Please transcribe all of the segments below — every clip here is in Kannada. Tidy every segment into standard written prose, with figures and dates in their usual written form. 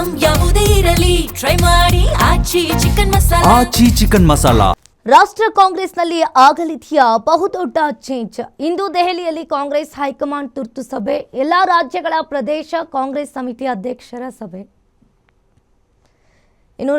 ಐಟಂ ಯಾವುದೇ ಇರಲಿ ಟ್ರೈ ಮಾಡಿ ಆಚಿ ಚಿಕನ್ ಮಸಾಲಾ. ರಾಷ್ಟ್ರ ಕಾಂಗ್ರೆಸ್ನಲ್ಲಿ ಆಗಲಿದೆಯಾ ಬಹುದೊಡ್ಡ ಚೇಂಜ್? ಇಂದು ದೆಹಲಿಯಲ್ಲಿ ಕಾಂಗ್ರೆಸ್ ಹೈಕಮಾಂಡ್ ತುರ್ತು ಸಭೆ, ಎಲ್ಲಾ ರಾಜ್ಯಗಳ ಪ್ರದೇಶ ಕಾಂಗ್ರೆಸ್ ಸಮಿತಿ ಅಧ್ಯಕ್ಷರ ಸಭೆ. ಇನ್ನು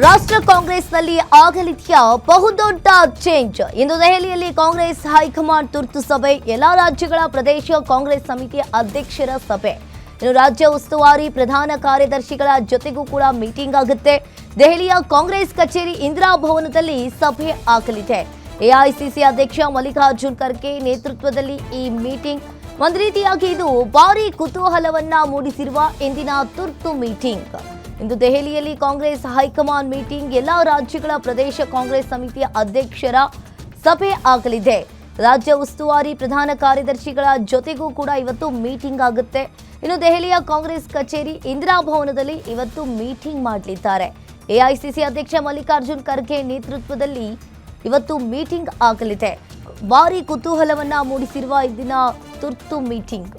ರಾಷ್ಟ್ರ ಕಾಂಗ್ರೆಸ್ನಲ್ಲಿ ಆಗಲಿದೆಯಾ ಬಹುದೊಡ್ಡ ಚೇಂಜ್? ಇಂದು ದೆಹಲಿಯಲ್ಲಿ ಕಾಂಗ್ರೆಸ್ ಹೈಕಮಾಂಡ್ ತುರ್ತು ಸಭೆ, ಎಲ್ಲಾ ರಾಜ್ಯಗಳ ಪ್ರದೇಶ ಕಾಂಗ್ರೆಸ್ ಸಮಿತಿ ಅಧ್ಯಕ್ಷರ ಸಭೆ. ಇನ್ನು ರಾಜ್ಯ ಉಸ್ತುವಾರಿ ಪ್ರಧಾನ ಕಾರ್ಯದರ್ಶಿಗಳ ಜೊತೆಗೂ ಕೂಡ ಮೀಟಿಂಗ್ ಆಗುತ್ತೆ. ದೆಹಲಿಯ ಕಾಂಗ್ರೆಸ್ ಕಚೇರಿ ಇಂದಿರಾ ಭವನದಲ್ಲಿ ಸಭೆ ಆಗಲಿದೆ. ಎಐಸಿಸಿ ಅಧ್ಯಕ್ಷ ಮಲ್ಲಿಕಾರ್ಜುನ್ ಖರ್ಗೆ ನೇತೃತ್ವದಲ್ಲಿ ಈ ಮೀಟಿಂಗ್. ಒಂದು ರೀತಿಯಾಗಿ ಇದು ಭಾರೀ ಕುತೂಹಲವನ್ನ ಮೂಡಿಸಿರುವ ಇಂದಿನ ತುರ್ತು ಮೀಟಿಂಗ್. ಇಂದು ದೆಹಲಿಯಲ್ಲಿ ಕಾಂಗ್ರೆಸ್ ಹೈಕಮಾಂಡ್ ಮೀಟಿಂಗ್, ಎಲ್ಲಾ ರಾಜ್ಯಗಳ ಪ್ರದೇಶ ಕಾಂಗ್ರೆಸ್ ಸಮಿತಿಯ ಅಧ್ಯಕ್ಷರ ಸಭೆ ಆಗಲಿದೆ. ರಾಜ್ಯ ಉಸ್ತುವಾರಿ ಪ್ರಧಾನ ಕಾರ್ಯದರ್ಶಿಗಳ ಜೊತೆಗೂ ಕೂಡ ಇವತ್ತು ಮೀಟಿಂಗ್ ಆಗುತ್ತೆ. ಇನ್ನು ದೆಹಲಿಯ ಕಾಂಗ್ರೆಸ್ ಕಚೇರಿ ಇಂದಿರಾ ಭವನದಲ್ಲಿ ಇವತ್ತು ಮೀಟಿಂಗ್ ಮಾಡಲಿದ್ದಾರೆ. ಎಐಸಿಸಿ ಅಧ್ಯಕ್ಷ ಮಲ್ಲಿಕಾರ್ಜುನ್ ಖರ್ಗೆ ನೇತೃತ್ವದಲ್ಲಿ ಇವತ್ತು ಮೀಟಿಂಗ್ ಆಗಲಿದೆ. ಭಾರೀ ಕುತೂಹಲವನ್ನ ಮೂಡಿಸಿರುವ ಇಂದಿನ ತುರ್ತು ಮೀಟಿಂಗ್.